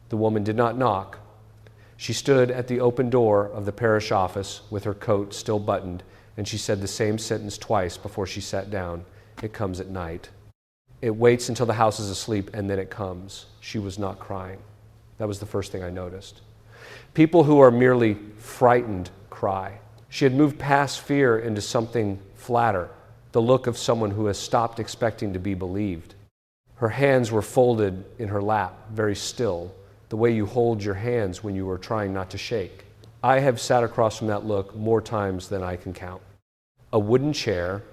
The woman did not knock. She stood at the open door of the parish office with her coat still buttoned, and she said the same sentence twice before she sat down. It comes at night. It waits until the house is asleep, and then it comes. She was not crying. That was the first thing I noticed. People who are merely frightened cry. She had moved past fear into something flatter, the look of someone who has stopped expecting to be believed. Her hands were folded in her lap, very still, the way you hold your hands when you are trying not to shake. I have sat across from that look more times than I can count. A wooden chair,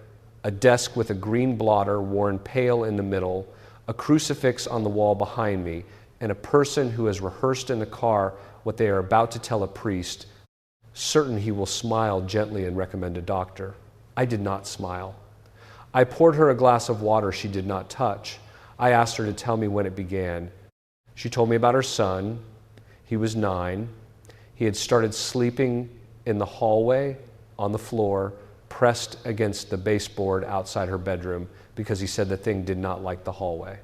a desk with a green blotter worn pale in the middle, a crucifix on the wall behind me, and a person who has rehearsed in the car what they are about to tell a priest, certain he will smile gently and recommend a doctor. I did not smile. I poured her a glass of water she did not touch. I asked her to tell me when it began. She told me about her son. He was 9. He had started sleeping in the hallway, on the floor, pressed against the baseboard outside her bedroom because he said the thing did not like the hallway.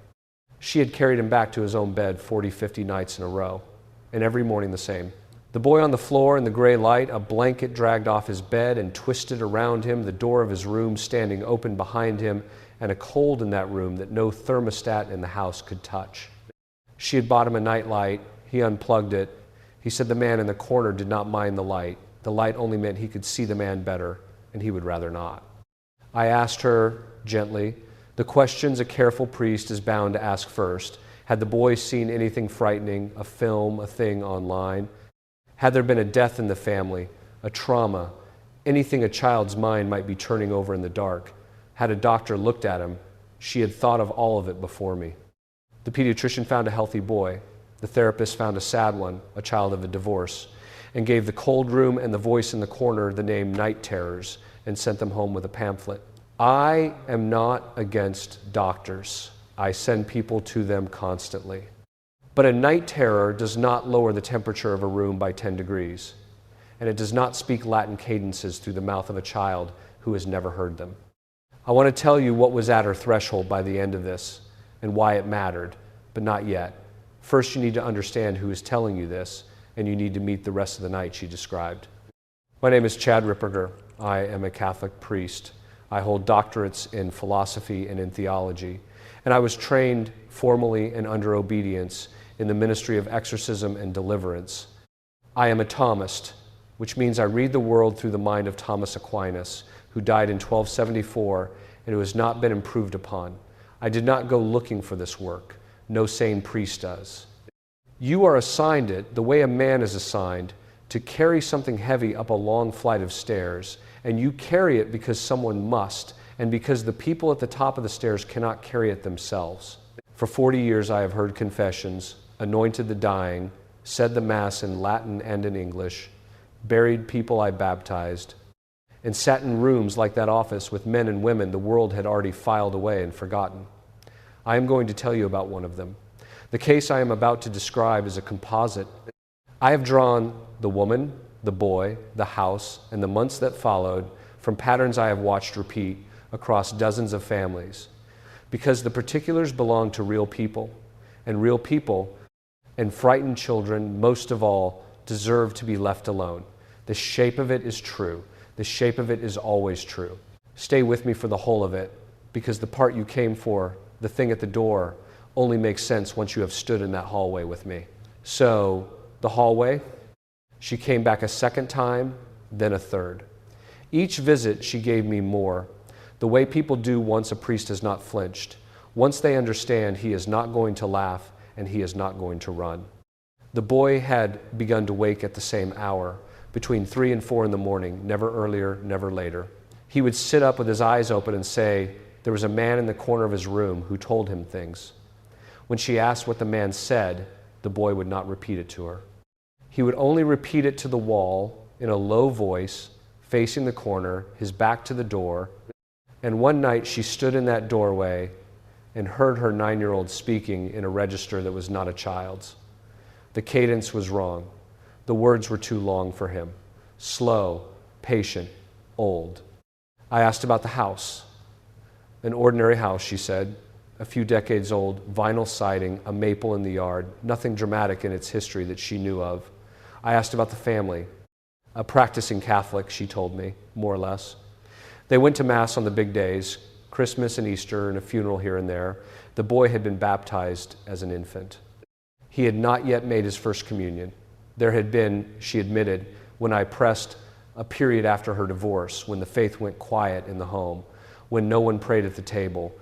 She had carried him back to his own bed 40, 50 nights in a row, and every morning the same. The boy on the floor in the gray light, a blanket dragged off his bed and twisted around him, the door of his room standing open behind him, and a cold in that room that no thermostat in the house could touch. She had bought him a nightlight. He unplugged it. He said the man in the corner did not mind the light. The light only meant he could see the man better, and he would rather not. I asked her gently the questions a careful priest is bound to ask first. Had the boy seen anything frightening, a film, a thing online? Had there been a death in the family, a trauma, anything a child's mind might be turning over in the dark? Had a doctor looked at him? She had thought of all of it before me. The pediatrician found a healthy boy. The therapist found a sad one, a child of a divorce, and gave the cold room and the voice in the corner the name Night Terrors and sent them home with a pamphlet. I am not against doctors. I send people to them constantly. But a night terror does not lower the temperature of a room by 10 degrees, and it does not speak Latin cadences through the mouth of a child who has never heard them. I want to tell you what was at her threshold by the end of this and why it mattered, but not yet. First, you need to understand who is telling you this, and you need to meet the rest of the night she described. My name is Chad Ripperger. I am a Catholic priest. I hold doctorates in philosophy and in theology, and I was trained formally and under obedience in the ministry of exorcism and deliverance. I am a Thomist, which means I read the world through the mind of Thomas Aquinas, who died in 1274 and who has not been improved upon. I did not go looking for this work. No sane priest does. You are assigned it the way a man is assigned to carry something heavy up a long flight of stairs, and you carry it because someone must, and because the people at the top of the stairs cannot carry it themselves. For 40 years I have heard confessions, anointed the dying, said the Mass in Latin and in English, buried people I baptized, and sat in rooms like that office with men and women the world had already filed away and forgotten. I am going to tell you about one of them. The case I am about to describe is a composite. I have drawn the woman, the boy, the house, and the months that followed from patterns I have watched repeat across dozens of families, because the particulars belong to real people, and frightened children, most of all, deserve to be left alone. The shape of it is true. The shape of it is always true. Stay with me for the whole of it, because the part you came for, the thing at the door, only makes sense once you have stood in that hallway with me. So, the hallway, she came back a second time, then a third. Each visit she gave me more, the way people do once a priest has not flinched, once they understand he is not going to laugh and he is not going to run. The boy had begun to wake at the same hour, between 3 and 4 in the morning, never earlier, never later. He would sit up with his eyes open and say, there was a man in the corner of his room who told him things. When she asked what the man said, the boy would not repeat it to her. He would only repeat it to the wall in a low voice, facing the corner, his back to the door. And one night she stood in that doorway and heard her 9-year-old speaking in a register that was not a child's. The cadence was wrong. The words were too long for him. Slow, patient, old. I asked about the house. An ordinary house, she said. a few decades old, vinyl siding, a maple in the yard, nothing dramatic in its history that she knew of. I asked about the family. A practicing Catholic, she told me, more or less. They went to Mass on the big days, Christmas and Easter and a funeral here and there. The boy had been baptized as an infant. He had not yet made his first communion. There had been, she admitted, when I pressed, a period after her divorce, when the faith went quiet in the home, when no one prayed at the table,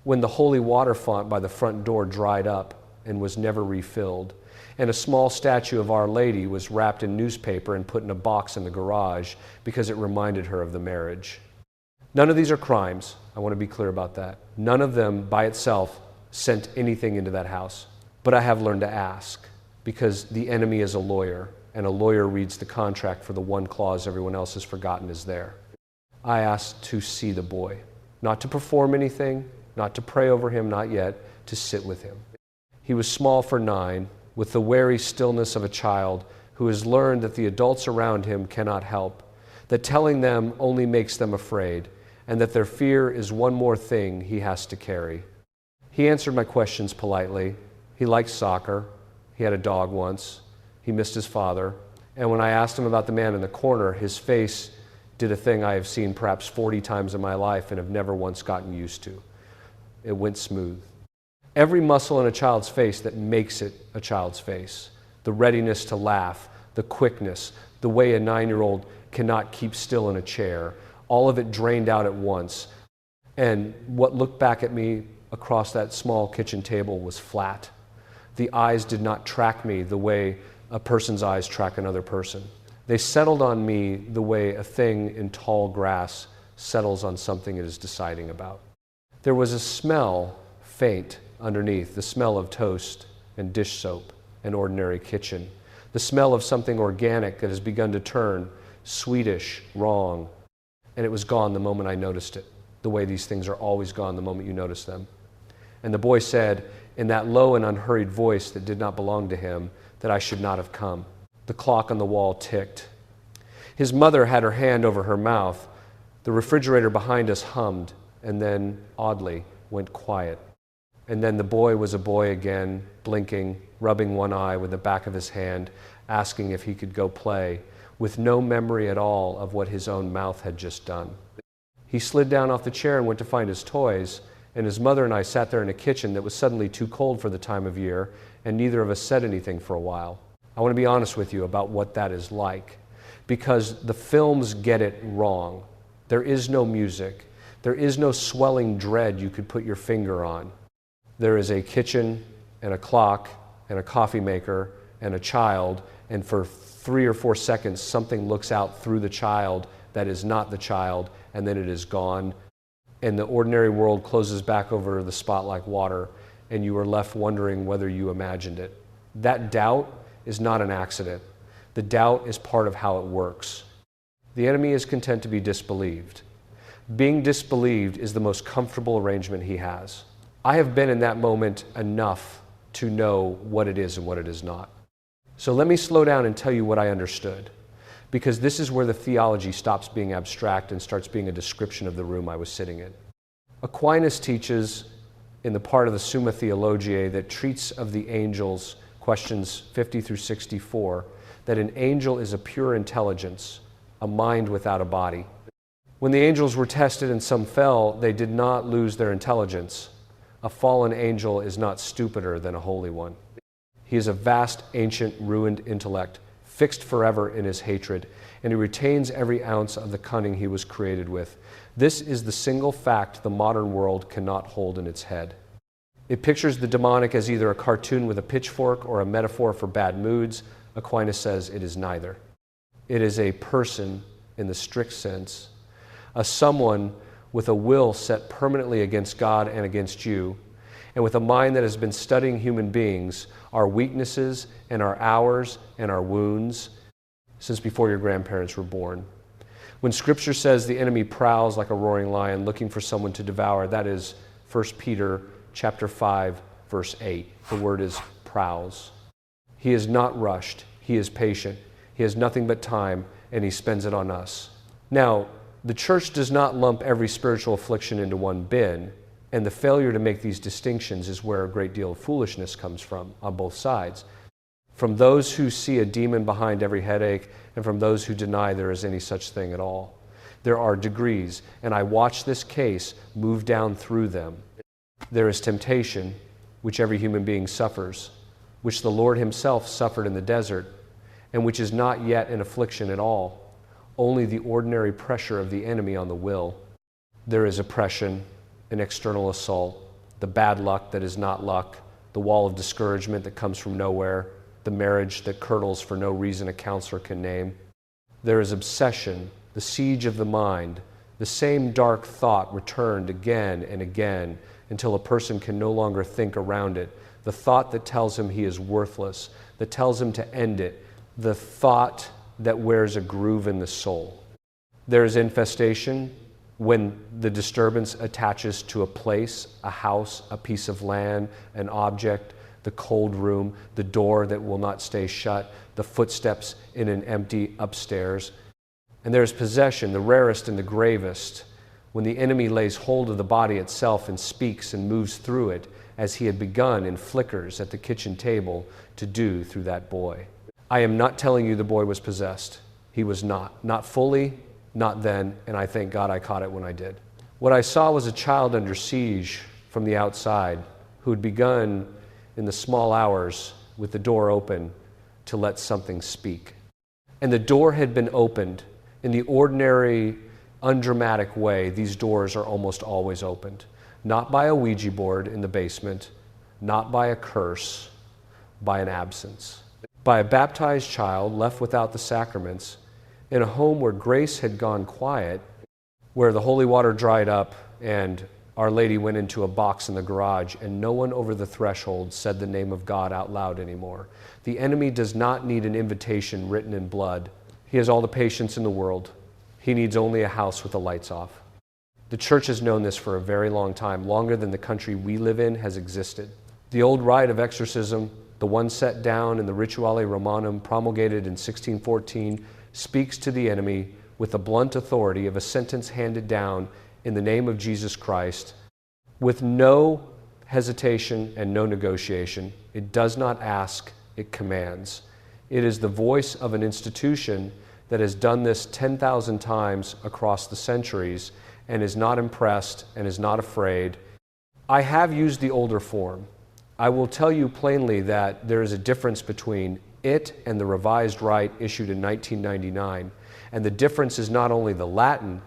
when the holy water font by the front door dried up and was never refilled, and a small statue of Our Lady was wrapped in newspaper and put in a box in the garage because it reminded her of the marriage. None of these are crimes. I want to be clear about that. None of them by itself sent anything into that house. But I have learned to ask, because the enemy is a lawyer, and a lawyer reads the contract for the one clause everyone else has forgotten is there. I asked to see the boy, not to perform anything, not to pray over him, not yet, to sit with him. He was small for 9, with the wary stillness of a child who has learned that the adults around him cannot help, that telling them only makes them afraid, and that their fear is one more thing he has to carry. He answered my questions politely. He liked soccer. He had a dog once. He missed his father. And when I asked him about the man in the corner, his face did a thing I have seen perhaps 40 times in my life and have never once gotten used to. It went smooth. Every muscle in a child's face that makes it a child's face, the readiness to laugh, the quickness, the way a 9-year-old cannot keep still in a chair, all of it drained out at once. And what looked back at me across that small kitchen table was flat. The eyes did not track me the way a person's eyes track another person. They settled on me the way a thing in tall grass settles on something it is deciding about. There was a smell, faint, underneath, the smell of toast and dish soap, an ordinary kitchen, the smell of something organic that has begun to turn sweetish, wrong, and it was gone the moment I noticed it, the way these things are always gone the moment you notice them. And the boy said, in that low and unhurried voice that did not belong to him, that I should not have come. The clock on the wall ticked. His mother had her hand over her mouth. The refrigerator behind us hummed, and then, oddly, went quiet. And then the boy was a boy again, blinking, rubbing one eye with the back of his hand, asking if he could go play, with no memory at all of what his own mouth had just done. He slid down off the chair and went to find his toys, and his mother and I sat there in a kitchen that was suddenly too cold for the time of year, and neither of us said anything for a while. I want to be honest with you about what that is like, because the films get it wrong. There is no music. There is no swelling dread you could put your finger on. There is a kitchen and a clock and a coffee maker and a child, and for 3 or 4 seconds something looks out through the child that is not the child, and then it is gone, and the ordinary world closes back over the spot like water, and you are left wondering whether you imagined it. That doubt is not an accident. The doubt is part of how it works. The enemy is content to be disbelieved. Being disbelieved is the most comfortable arrangement he has. I have been in that moment enough to know what it is and what it is not. So let me slow down and tell you what I understood, because this is where the theology stops being abstract and starts being a description of the room I was sitting in. Aquinas teaches in the part of the Summa Theologiae that treats of the angels, questions 50 through 64, that an angel is a pure intelligence, a mind without a body. When the angels were tested and some fell, they did not lose their intelligence. A fallen angel is not stupider than a holy one. He is a vast, ancient, ruined intellect, fixed forever in his hatred, and he retains every ounce of the cunning he was created with. This is the single fact the modern world cannot hold in its head. It pictures the demonic as either a cartoon with a pitchfork or a metaphor for bad moods. Aquinas says it is neither. It is a person in the strict sense, a someone with a will set permanently against God and against you, and with a mind that has been studying human beings, our weaknesses and our hours and our wounds, since before your grandparents were born. When Scripture says the enemy prowls like a roaring lion looking for someone to devour, that is 1 Peter chapter 5, verse 8. The word is prowls. He is not rushed. He is patient. He has nothing but time, and he spends it on us. Now, the church does not lump every spiritual affliction into one bin, And the failure to make these distinctions is where a great deal of foolishness comes from on both sides. From those who see a demon behind every headache, and from those who deny there is any such thing at all. There are degrees, and I watch this case move down through them. There is temptation, which every human being suffers, which the Lord himself suffered in the desert, and which is not yet an affliction at all, only the ordinary pressure of the enemy on the will. There is oppression, an external assault, the bad luck that is not luck, the wall of discouragement that comes from nowhere, the marriage that curdles for no reason a counselor can name. There is obsession, the siege of the mind, the same dark thought returned again and again until a person can no longer think around it, the thought that tells him he is worthless, that tells him to end it, the thought that wears a groove in the soul. There is infestation when the disturbance attaches to a place, a house, a piece of land, an object, the cold room, the door that will not stay shut, the footsteps in an empty upstairs. And there's possession, the rarest and the gravest, when the enemy lays hold of the body itself and speaks and moves through it as he had begun in flickers at the kitchen table to do through that boy. I am not telling you the boy was possessed. He was not. Not fully, not then, and I thank God I caught it when I did. What I saw was a child under siege from the outside who had begun in the small hours with the door open to let something speak. And the door had been opened. In the ordinary, undramatic way, these doors are almost always opened. Not by a Ouija board in the basement, not by a curse, by an absence. By a baptized child left without the sacraments, in a home where grace had gone quiet, where the holy water dried up and Our Lady went into a box in the garage, and no one over the threshold said the name of God out loud anymore. The enemy does not need an invitation written in blood. He has all the patience in the world. He needs only a house with the lights off. The church has known this for a very long time, longer than the country we live in has existed. The old rite of exorcism, the one set down in the Rituale Romanum promulgated in 1614, speaks to the enemy with the blunt authority of a sentence handed down in the name of Jesus Christ, with no hesitation and no negotiation. It does not ask, it commands. It is the voice of an institution that has done this 10,000 times across the centuries and is not impressed and is not afraid. I have used the older form. I will tell you plainly that there is a difference between it and the revised rite issued in 1999. And the difference is not only the Latin.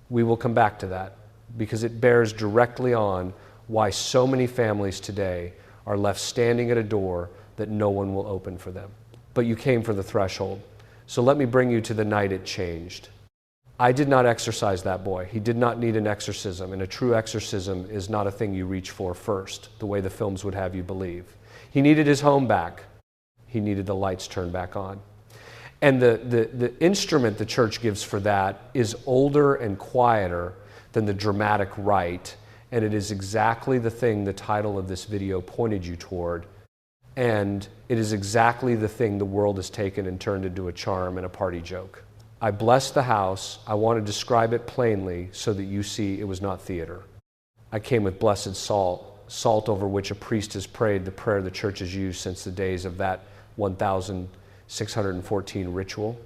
We will come back to that because it bears directly on why so many families today are left standing at a door that no one will open for them. But you came for the threshold. So let me bring you to the night it changed. I did not exorcise that boy. He did not need an exorcism, and a true exorcism is not a thing you reach for first, the way the films would have you believe. He needed his home back. He needed the lights turned back on. And the instrument the church gives for that is older and quieter than the dramatic rite, and it is exactly the thing the title of this video pointed you toward, and it is exactly the thing the world has taken and turned into a charm and a party joke. I blessed the house. I want to describe it plainly so that you see it was not theater. I came with blessed salt over which a priest has prayed the prayer the church has used since the days of that 1,614 ritual,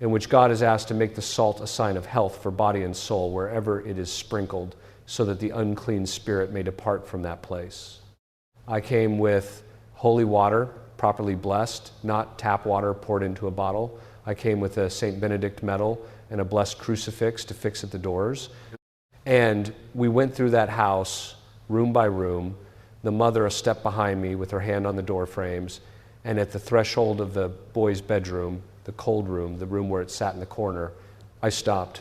in which God is asked to make the salt a sign of health for body and soul wherever it is sprinkled, so that the unclean spirit may depart from that place. I came with holy water, properly blessed, not tap water poured into a bottle. I came with a St. Benedict medal and a blessed crucifix to fix at the doors. And we went through that house, room by room, the mother a step behind me with her hand on the door frames, and at the threshold of the boy's bedroom, the cold room, the room where it sat in the corner, I stopped.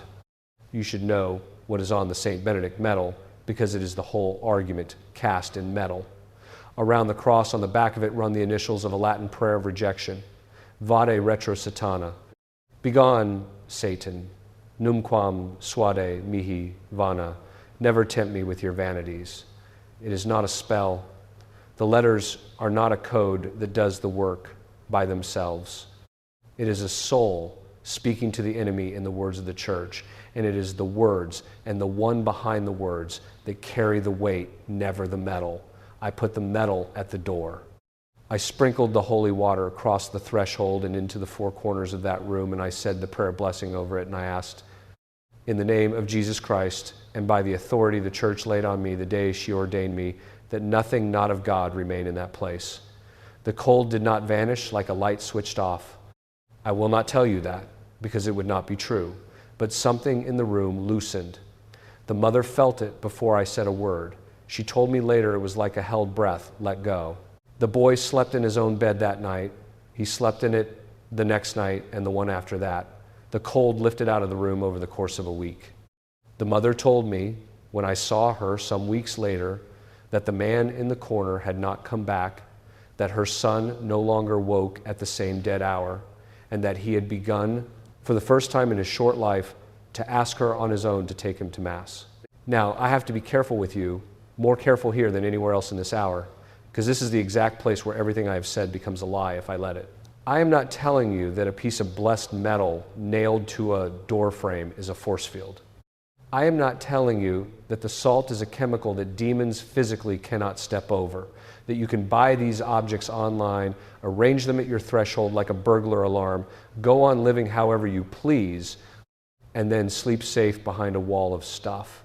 You should know what is on the St. Benedict medal, because it is the whole argument cast in metal. Around the cross on the back of it run the initials of a Latin prayer of rejection. Vade retro Satana. Begone, Satan. Numquam suade mihi vana. Never tempt me with your vanities. It is not a spell. The letters are not a code that does the work by themselves. It is a soul speaking to the enemy in the words of the church. And it is the words and the one behind the words that carry the weight, never the metal. I put the metal at the door. I sprinkled the holy water across the threshold and into the four corners of that room, and I said the prayer blessing over it, and I asked, in the name of Jesus Christ, and by the authority the church laid on me the day she ordained me, that nothing not of God remain in that place. The cold did not vanish like a light switched off. I will not tell you that, because it would not be true, but something in the room loosened. The mother felt it before I said a word. She told me later it was like a held breath, let go. The boy slept in his own bed that night. He slept in it the next night and the one after that. The cold lifted out of the room over the course of a week. The mother told me, when I saw her some weeks later, that the man in the corner had not come back, that her son no longer woke at the same dead hour, and that he had begun, for the first time in his short life, to ask her on his own to take him to Mass. Now, I have to be careful with you, more careful here than anywhere else in this hour, because this is the exact place where everything I have said becomes a lie if I let it. I am not telling you that a piece of blessed metal nailed to a door frame is a force field. I am not telling you that the salt is a chemical that demons physically cannot step over, that you can buy these objects online, arrange them at your threshold like a burglar alarm, go on living however you please, and then sleep safe behind a wall of stuff.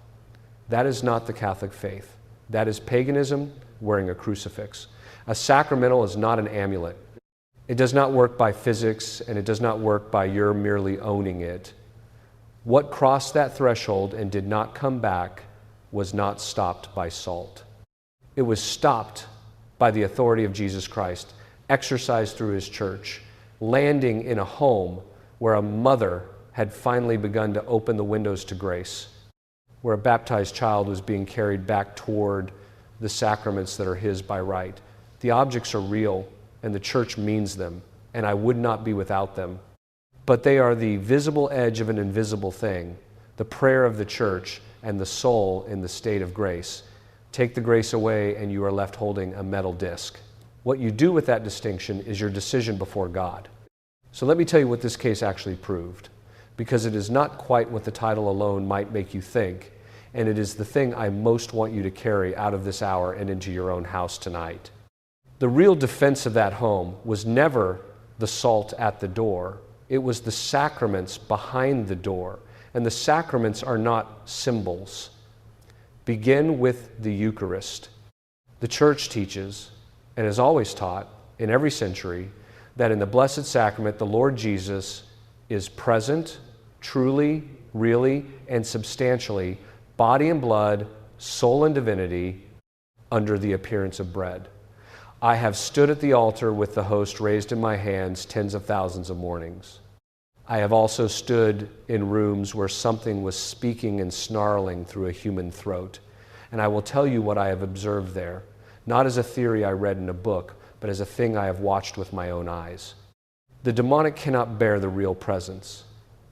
That is not the Catholic faith. That is paganism wearing a crucifix. A sacramental is not an amulet. It does not work by physics, and it does not work by your merely owning it. What crossed that threshold and did not come back was not stopped by salt. It was stopped by the authority of Jesus Christ, exercised through his church, landing in a home where a mother had finally begun to open the windows to grace, where a baptized child was being carried back toward the sacraments that are his by right. The objects are real, and the church means them, and I would not be without them. But they are the visible edge of an invisible thing, the prayer of the church and the soul in the state of grace. Take the grace away, and you are left holding a metal disc. What you do with that distinction is your decision before God. So let me tell you what this case actually proved, because it is not quite what the title alone might make you think, and it is the thing I most want you to carry out of this hour and into your own house tonight. The real defense of that home was never the salt at the door. It was the sacraments behind the door. And the sacraments are not symbols. Begin with the Eucharist. The church teaches, and has always taught in every century, that in the Blessed Sacrament, the Lord Jesus is present, truly, really, and substantially, body and blood, soul and divinity, under the appearance of bread. I have stood at the altar with the host raised in my hands tens of thousands of mornings. I have also stood in rooms where something was speaking and snarling through a human throat. And I will tell you what I have observed there, not as a theory I read in a book, but as a thing I have watched with my own eyes. The demonic cannot bear the real presence.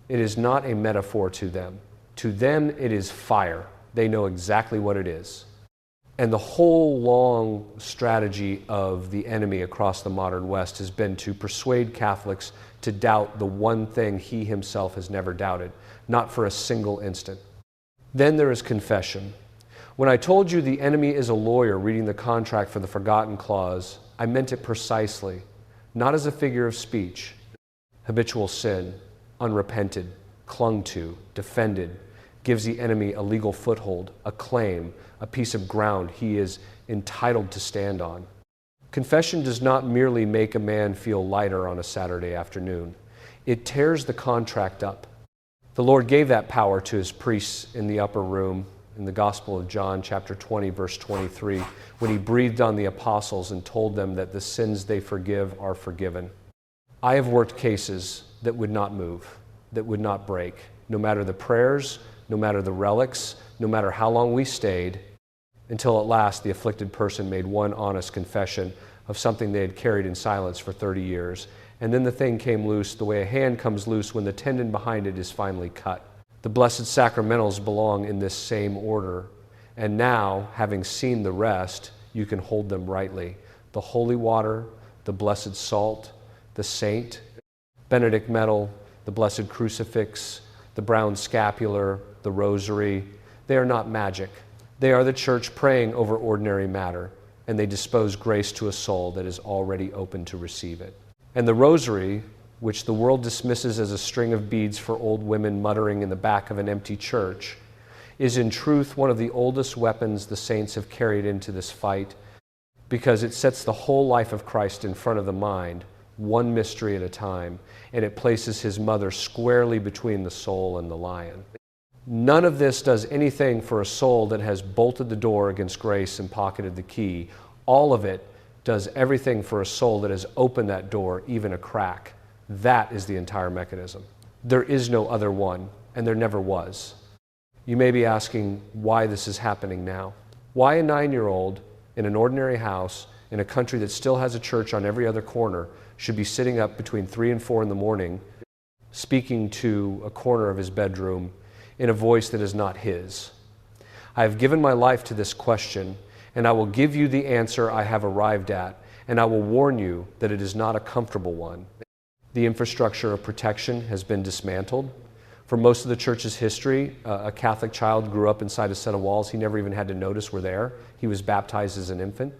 It is not a metaphor to them. To them, it is fire. They know exactly what it is. And the whole long strategy of the enemy across the modern West has been to persuade Catholics to doubt the one thing he himself has never doubted, not for a single instant. Then there is confession. When I told you the enemy is a lawyer reading the contract for the forgotten clause, I meant it precisely, not as a figure of speech. Habitual sin, unrepented, clung to, defended, gives the enemy a legal foothold, a claim, a piece of ground he is entitled to stand on. Confession does not merely make a man feel lighter on a Saturday afternoon. It tears the contract up. The Lord gave that power to his priests in the upper room in the Gospel of John, chapter 20, verse 23, when he breathed on the apostles and told them that the sins they forgive are forgiven. I have worked cases that would not move, that would not break, no matter the prayers, no matter the relics, no matter how long we stayed, until at last the afflicted person made one honest confession of something they had carried in silence for 30 years. And then the thing came loose the way a hand comes loose when the tendon behind it is finally cut. The Blessed Sacramentals belong in this same order. And now, having seen the rest, you can hold them rightly. The holy water, the blessed salt, the saint, Benedict metal, the Blessed Crucifix, the brown scapular, the rosary. They are not magic. They are the church praying over ordinary matter, and they dispose grace to a soul that is already open to receive it. And the rosary, which the world dismisses as a string of beads for old women muttering in the back of an empty church, is in truth one of the oldest weapons the saints have carried into this fight, because it sets the whole life of Christ in front of the mind, one mystery at a time, and it places his mother squarely between the soul and the lion. None of this does anything for a soul that has bolted the door against grace and pocketed the key. All of it does everything for a soul that has opened that door, even a crack. That is the entire mechanism. There is no other one, and there never was. You may be asking why this is happening now. Why a 9-year-old in an ordinary house in a country that still has a church on every other corner should be sitting up between 3 and 4 in the morning, speaking to a corner of his bedroom in a voice that is not his. I have given my life to this question, and I will give you the answer I have arrived at, and I will warn you that it is not a comfortable one. The infrastructure of protection has been dismantled. For most of the church's history, a Catholic child grew up inside a set of walls he never even had to notice were there. He was baptized as an infant.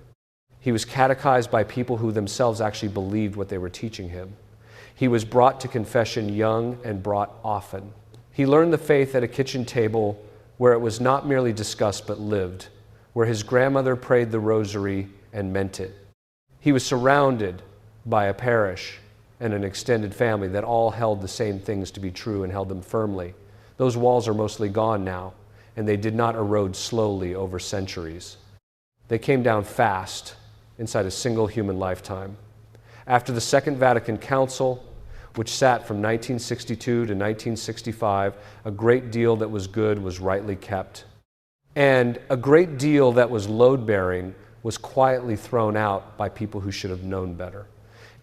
He was catechized by people who themselves actually believed what they were teaching him. He was brought to confession young and brought often. He learned the faith at a kitchen table where it was not merely discussed but lived, where his grandmother prayed the rosary and meant it. He was surrounded by a parish and an extended family that all held the same things to be true and held them firmly. Those walls are mostly gone now, and they did not erode slowly over centuries. They came down fast inside a single human lifetime. After the Second Vatican Council, which sat from 1962 to 1965, a great deal that was good was rightly kept. And a great deal that was load-bearing was quietly thrown out by people who should have known better.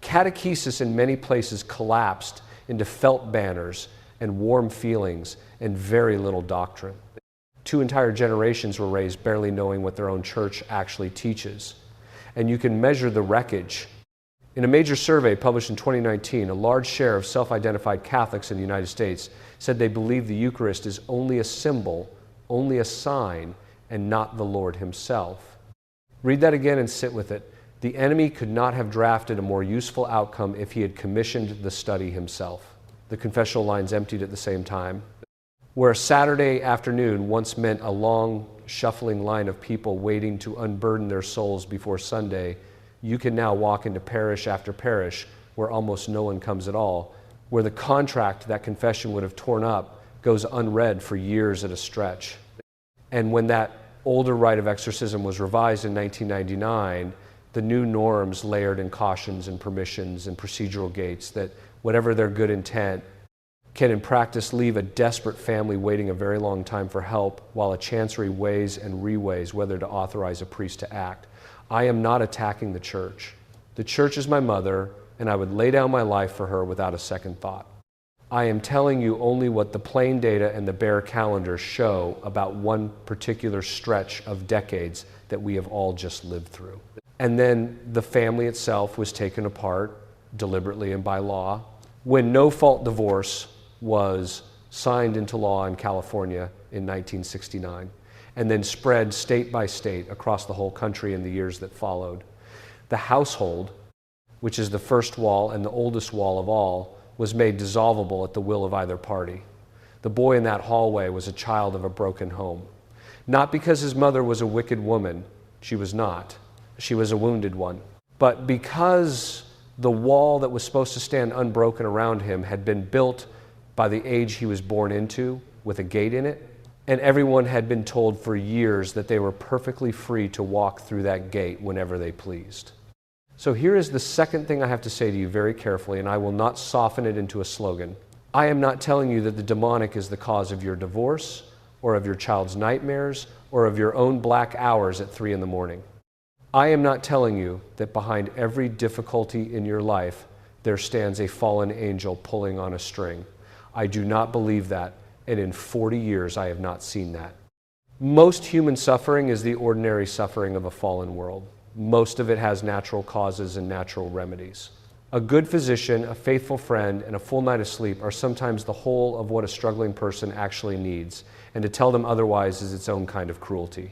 Catechesis in many places collapsed into felt banners and warm feelings and very little doctrine. 2 entire generations were raised barely knowing what their own church actually teaches. And you can measure the wreckage. In a major survey published in 2019, a large share of self-identified Catholics in the United States said they believe the Eucharist is only a symbol, only a sign, and not the Lord himself. Read that again and sit with it. The enemy could not have drafted a more useful outcome if he had commissioned the study himself. The confessional lines emptied at the same time. Where a Saturday afternoon once meant a long, shuffling line of people waiting to unburden their souls before Sunday, you can now walk into parish after parish where almost no one comes at all, where the contract that confession would have torn up goes unread for years at a stretch. And when that older rite of exorcism was revised in 1999, the new norms layered in cautions and permissions and procedural gates that, whatever their good intent, can in practice leave a desperate family waiting a very long time for help while a chancery weighs and reweighs whether to authorize a priest to act. I am not attacking the church. The church is my mother, and I would lay down my life for her without a second thought. I am telling you only what the plain data and the bare calendar show about one particular stretch of decades that we have all just lived through. And then the family itself was taken apart deliberately and by law. When no-fault divorce was signed into law in California in 1969, and then spread state by state across the whole country in the years that followed. The household, which is the first wall and the oldest wall of all, was made dissolvable at the will of either party. The boy in that hallway was a child of a broken home. Not because his mother was a wicked woman, she was not. She was a wounded one. But because the wall that was supposed to stand unbroken around him had been built by the age he was born into, with a gate in it, and everyone had been told for years that they were perfectly free to walk through that gate whenever they pleased. So here is the second thing I have to say to you very carefully, and I will not soften it into a slogan. I am not telling you that the demonic is the cause of your divorce, or of your child's nightmares, or of your own black hours at 3 in the morning. I am not telling you that behind every difficulty in your life, there stands a fallen angel pulling on a string. I do not believe that. And in 40 years, I have not seen that. Most human suffering is the ordinary suffering of a fallen world. Most of it has natural causes and natural remedies. A good physician, a faithful friend, and a full night of sleep are sometimes the whole of what a struggling person actually needs, and to tell them otherwise is its own kind of cruelty.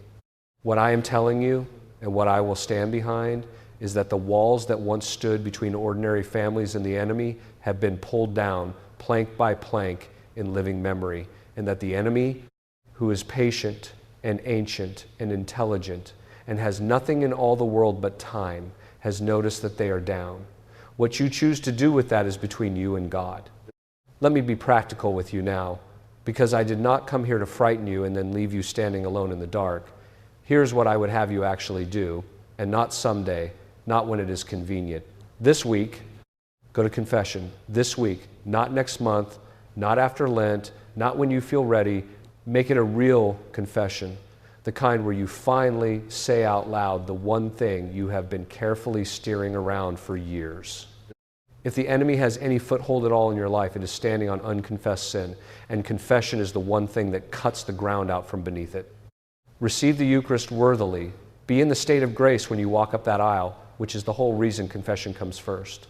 What I am telling you, and what I will stand behind, is that the walls that once stood between ordinary families and the enemy have been pulled down, plank by plank, in living memory, and that the enemy, who is patient and ancient and intelligent, and has nothing in all the world but time, has noticed that they are down. What you choose to do with that is between you and God. Let me be practical with you now, because I did not come here to frighten you and then leave you standing alone in the dark. Here's what I would have you actually do, and not someday, not when it is convenient. This week, go to confession. This week, not next month, not after Lent, not when you feel ready. Make it a real confession, the kind where you finally say out loud the one thing you have been carefully steering around for years. If the enemy has any foothold at all in your life, it is standing on unconfessed sin, and confession is the one thing that cuts the ground out from beneath it. Receive the Eucharist worthily. Be in the state of grace when you walk up that aisle, which is the whole reason confession comes first.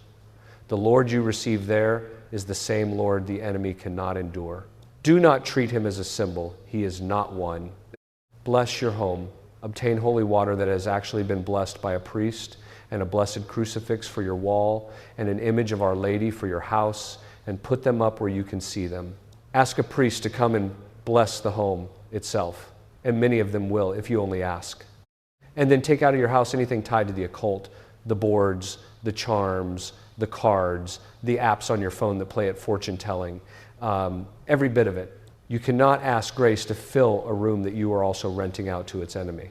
The Lord you receive there is the same Lord the enemy cannot endure. Do not treat him as a symbol. He is not one. Bless your home. Obtain holy water that has actually been blessed by a priest, and a blessed crucifix for your wall, and an image of Our Lady for your house, and put them up where you can see them. Ask a priest to come and bless the home itself, and many of them will if you only ask. And then take out of your house anything tied to the occult, the boards, the charms, the cards, the apps on your phone that play at fortune telling, every bit of it. You cannot ask grace to fill a room that you are also renting out to its enemy.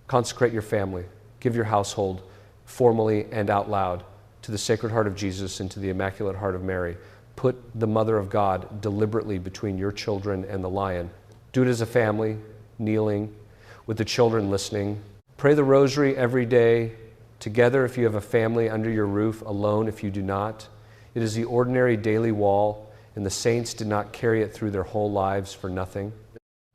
Consecrate your family. Give your household formally and out loud to the Sacred Heart of Jesus and to the Immaculate Heart of Mary. Put the Mother of God deliberately between your children and the lion. Do it as a family, kneeling, with the children listening. Pray the Rosary every day, together if you have a family under your roof, alone if you do not. It is the ordinary daily wall, and the saints did not carry it through their whole lives for nothing.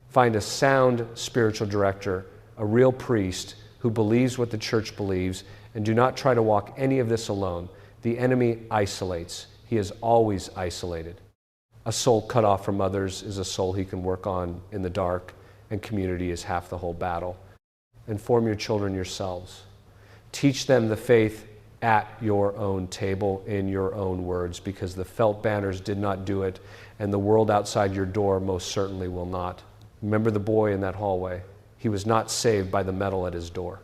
Find a sound spiritual director, a real priest who believes what the Church believes, and do not try to walk any of this alone. The enemy isolates. He is always isolated. A soul cut off from others is a soul he can work on in the dark, and community is half the whole battle. Inform your children yourselves. Teach them the faith at your own table, in your own words, because the felt banners did not do it, and the world outside your door most certainly will not. Remember the boy in that hallway. He was not saved by the medal at his door.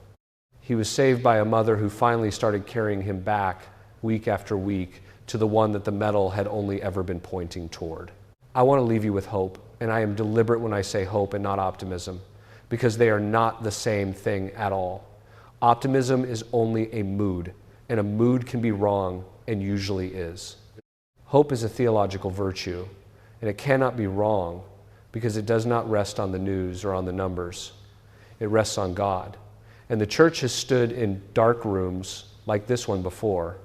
He was saved by a mother who finally started carrying him back week after week to the one that the medal had only ever been pointing toward. I want to leave you with hope, and I am deliberate when I say hope and not optimism, because they are not the same thing at all. Optimism is only a mood, and a mood can be wrong and usually is. Hope is a theological virtue, and it cannot be wrong because it does not rest on the news or on the numbers. It rests on God. And the Church has stood in dark rooms like this one before.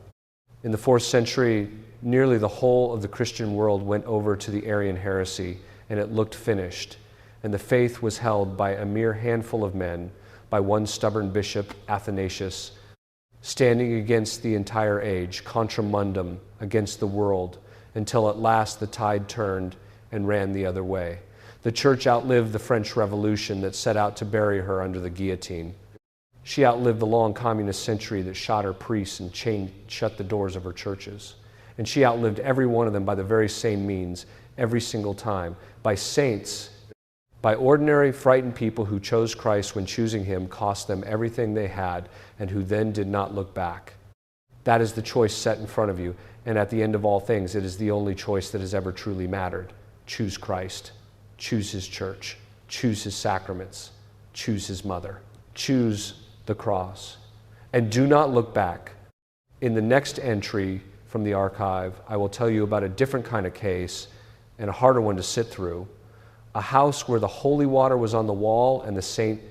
In the 4th century, nearly the whole of the Christian world went over to the Arian heresy, and it looked finished. And the faith was held by a mere handful of men, by one stubborn bishop, Athanasius, standing against the entire age, contra mundum, against the world, until at last the tide turned and ran the other way. The Church outlived the French Revolution that set out to bury her under the guillotine. She outlived the long communist century that shot her priests and shut the doors of her churches. And she outlived every one of them by the very same means, every single time, by saints, by ordinary, frightened people who chose Christ when choosing him cost them everything they had and who then did not look back. That is the choice set in front of you, and at the end of all things, it is the only choice that has ever truly mattered. Choose Christ. Choose his church. Choose his sacraments. Choose his mother. Choose the cross. And do not look back. In the next entry from the archive, I will tell you about a different kind of case and a harder one to sit through. A house where the holy water was on the wall and the St.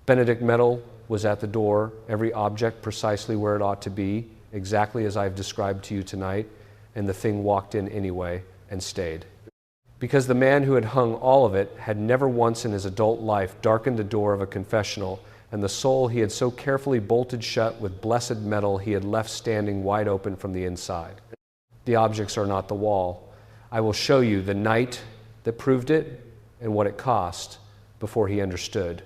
Benedict medal was at the door, every object precisely where it ought to be, exactly as I've described to you tonight, and the thing walked in anyway and stayed. Because the man who had hung all of it had never once in his adult life darkened the door of a confessional and the soul he had so carefully bolted shut with blessed metal he had left standing wide open from the inside. The objects are not the wall. I will show you the night that proved it and what it cost before he understood.